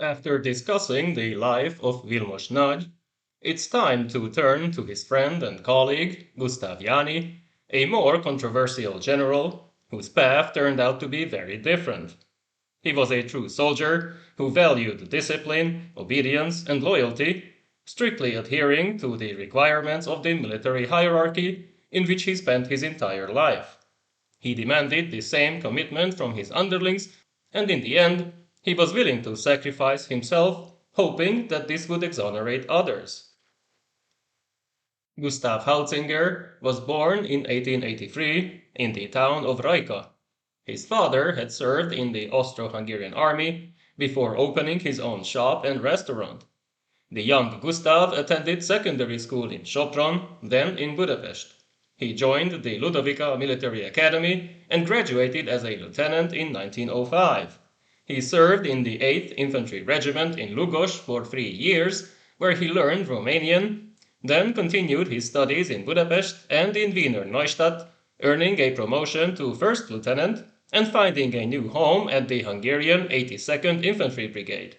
After discussing the life of Vilmos Nagy, it's time to turn to his friend and colleague, Gusztáv Jány, a more controversial general whose path turned out to be very different. He was a true soldier who valued discipline, obedience, and loyalty, strictly adhering to the requirements of the military hierarchy in which he spent his entire life. He demanded the same commitment from his underlings, and in the end, he was willing to sacrifice himself, hoping that this would exonerate others. Gustav Hautzinger was born in 1883 in the town of Rajka. His father had served in the Austro-Hungarian army before opening his own shop and restaurant. The young Gustav attended secondary school in Sopron, then in Budapest. He joined the Ludovica Military Academy and graduated as a lieutenant in 1905. He served in the 8th Infantry Regiment in Lugos for 3 years, where he learned Romanian, then continued his studies in Budapest and in Wiener Neustadt, earning a promotion to first lieutenant and finding a new home at the Hungarian 82nd Infantry Brigade.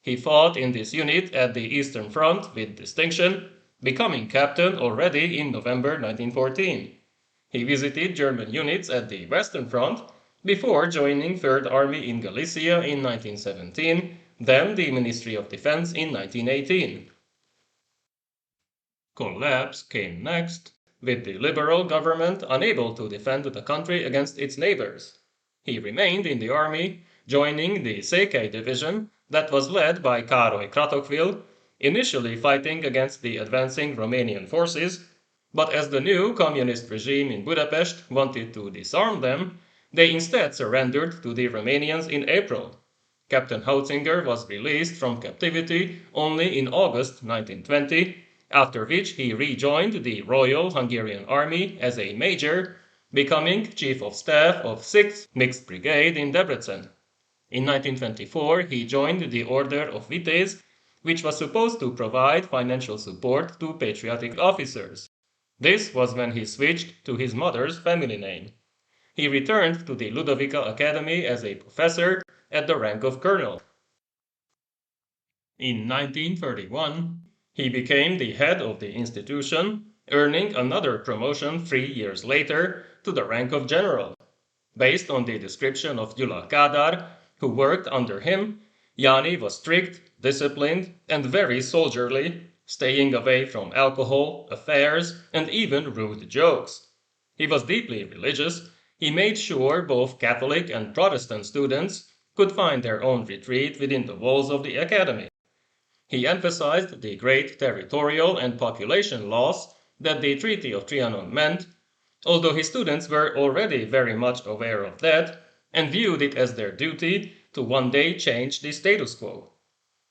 He fought in this unit at the Eastern Front with distinction, becoming captain already in November 1914. He visited German units at the Western Front before joining 3rd Army in Galicia in 1917, then the Ministry of Defense in 1918. Collapse came next, with the liberal government unable to defend the country against its neighbors. He remained in the army, joining the Székely division that was led by Károly Kratokvil, initially fighting against the advancing Romanian forces, but as the new communist regime in Budapest wanted to disarm them, they instead surrendered to the Romanians in April. Captain Hautzinger was released from captivity only in August 1920, after which he rejoined the Royal Hungarian Army as a major, becoming Chief of Staff of 6th Mixed Brigade in Debrecen. In 1924, he joined the Order of Vitéz, which was supposed to provide financial support to patriotic officers. This was when he switched to his mother's family name. He returned to the Ludovica Academy as a professor at the rank of colonel. In 1931, he became the head of the institution, earning another promotion 3 years later to the rank of general. Based on the description of Gyula Kádár, who worked under him, Yani was strict, disciplined, and very soldierly, staying away from alcohol, affairs, and even rude jokes. He was deeply religious. He made sure both Catholic and Protestant students could find their own retreat within the walls of the academy. He emphasized the great territorial and population loss that the Treaty of Trianon meant, although his students were already very much aware of that and viewed it as their duty to one day change the status quo.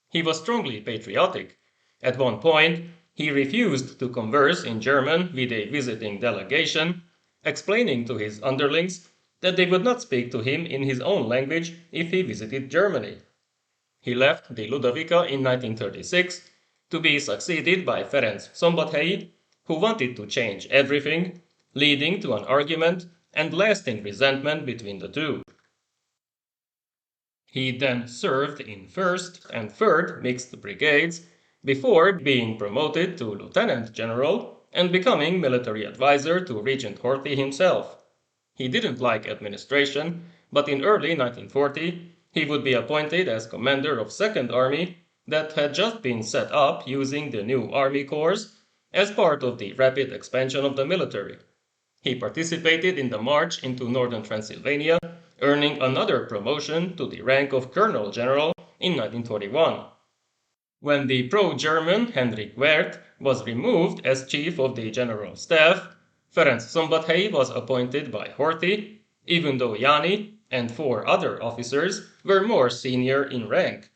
He was strongly patriotic. At one point, he refused to converse in German with a visiting delegation, explaining to his underlings that they would not speak to him in his own language if he visited Germany. He left the Ludovica in 1936 to be succeeded by Ferenc Szombathelyi, who wanted to change everything, leading to an argument and lasting resentment between the two. He then served in 1st and 3rd Mixed Brigades before being promoted to Lieutenant General and becoming military advisor to Regent Horthy himself. He didn't like administration, but in early 1940 he would be appointed as commander of 2nd Army that had just been set up using the new army corps as part of the rapid expansion of the military. He participated in the march into northern Transylvania, earning another promotion to the rank of Colonel General in 1941. When the pro-German Henrik Werth was removed as chief of the General Staff, Ferenc Szombathelyi was appointed by Horthy, even though Yani and 4 other officers were more senior in rank.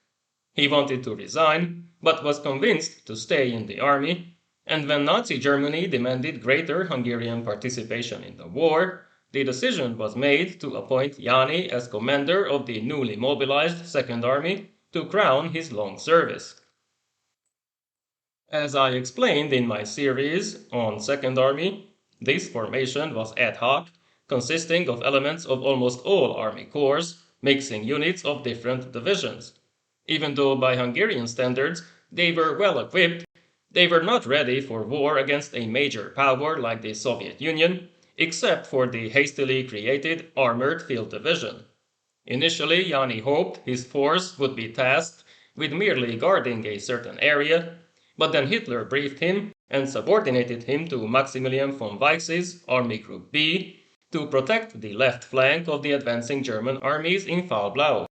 He wanted to resign, but was convinced to stay in the army, and when Nazi Germany demanded greater Hungarian participation in the war, the decision was made to appoint Yani as commander of the newly mobilized 2nd Army to crown his long service. As I explained in my series on 2nd Army, this formation was ad hoc, consisting of elements of almost all army corps, mixing units of different divisions. Even though by Hungarian standards they were well equipped, they were not ready for war against a major power like the Soviet Union, except for the hastily created Armored Field Division. Initially, Yani hoped his force would be tasked with merely guarding a certain area, but then Hitler briefed him and subordinated him to Maximilian von Weiss's Army Group B to protect the left flank of the advancing German armies in Fall-Blau.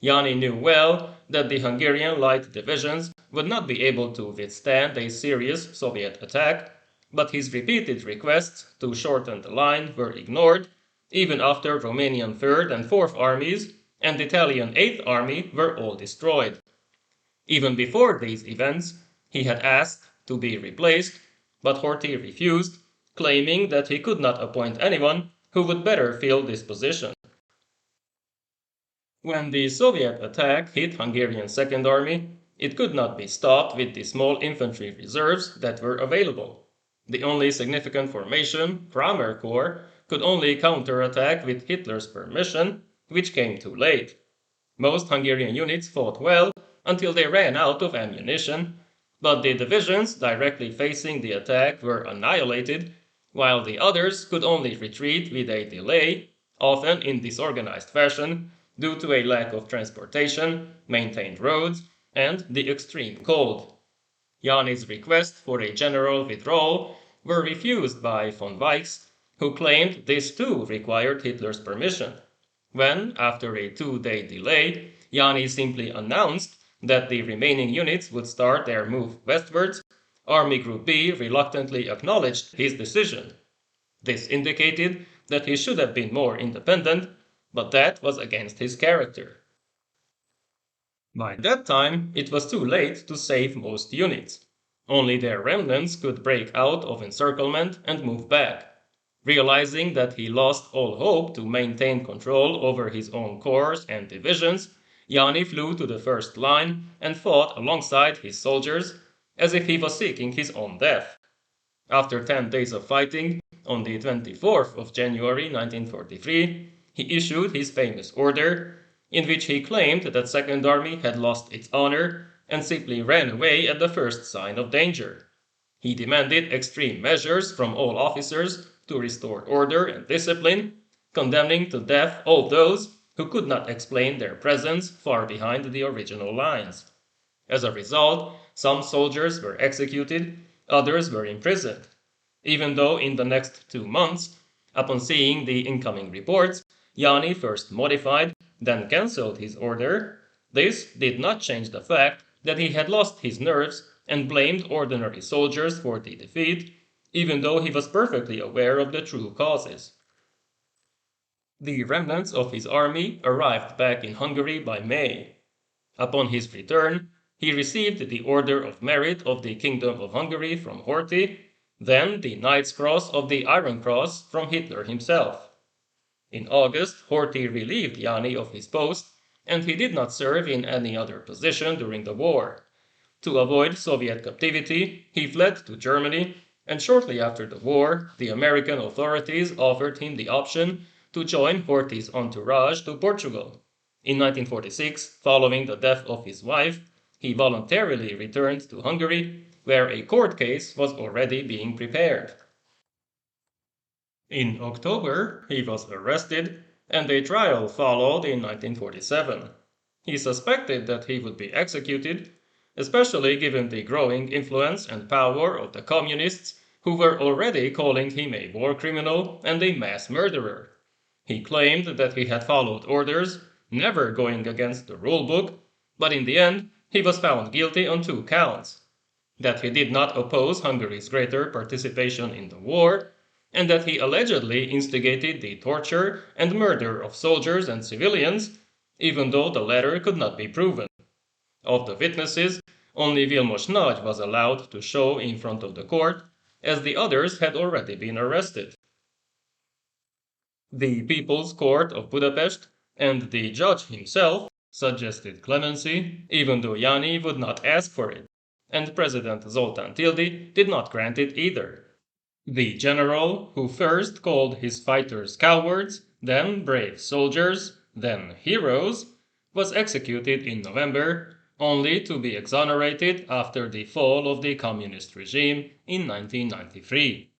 Yani knew well that the Hungarian light divisions would not be able to withstand a serious Soviet attack, but his repeated requests to shorten the line were ignored, even after Romanian 3rd and 4th armies and Italian 8th Army were all destroyed. Even before these events, he had asked to be replaced, but Horthy refused, claiming that he could not appoint anyone who would better fill this position. When the Soviet attack hit Hungarian Second Army, it could not be stopped with the small infantry reserves that were available. The only significant formation, Kramer Corps, could only counterattack with Hitler's permission, which came too late. Most Hungarian units fought well until they ran out of ammunition, but the divisions directly facing the attack were annihilated, while the others could only retreat with a delay, often in disorganized fashion, due to a lack of transportation, maintained roads, and the extreme cold. Yani's requests for a general withdrawal were refused by von Weiss, who claimed this too required Hitler's permission. When, after a 2-day delay, Yani simply announced that the remaining units would start their move westwards, Army Group B reluctantly acknowledged his decision. This indicated that he should have been more independent, but that was against his character. By that time, it was too late to save most units. Only their remnants could break out of encirclement and move back. Realizing that he lost all hope to maintain control over his own corps and divisions, Yani flew to the first line and fought alongside his soldiers as if he was seeking his own death. After 10 days of fighting, on the 24th of January 1943, he issued his famous order, in which he claimed that Second Army had lost its honor and simply ran away at the first sign of danger. He demanded extreme measures from all officers to restore order and discipline, condemning to death all those who could not explain their presence far behind the original lines. As a result, some soldiers were executed, others were imprisoned. Even though in the next 2 months, upon seeing the incoming reports, Yani first modified, then cancelled his order, this did not change the fact that he had lost his nerves and blamed ordinary soldiers for the defeat, even though he was perfectly aware of the true causes. The remnants of his army arrived back in Hungary by May. Upon his return, he received the Order of Merit of the Kingdom of Hungary from Horthy, then the Knight's Cross of the Iron Cross from Hitler himself. In August, Horthy relieved Yani of his post, and he did not serve in any other position during the war. To avoid Soviet captivity, he fled to Germany, and shortly after the war, the American authorities offered him the option to join Horthy's entourage to Portugal. In 1946, following the death of his wife, he voluntarily returned to Hungary, where a court case was already being prepared. In October, he was arrested, and a trial followed in 1947. He suspected that he would be executed, especially given the growing influence and power of the communists, who were already calling him a war criminal and a mass murderer. He claimed that he had followed orders, never going against the rule book, but in the end, he was found guilty on 2 counts. That he did not oppose Hungary's greater participation in the war, and that he allegedly instigated the torture and murder of soldiers and civilians, even though the latter could not be proven. Of the witnesses, only Vilmos Nagy was allowed to show in front of the court, as the others had already been arrested. The People's Court of Budapest and the judge himself suggested clemency, even though Yani would not ask for it, and President Zoltán Tildy did not grant it either. The general, who first called his fighters cowards, then brave soldiers, then heroes, was executed in November, only to be exonerated after the fall of the communist regime in 1993.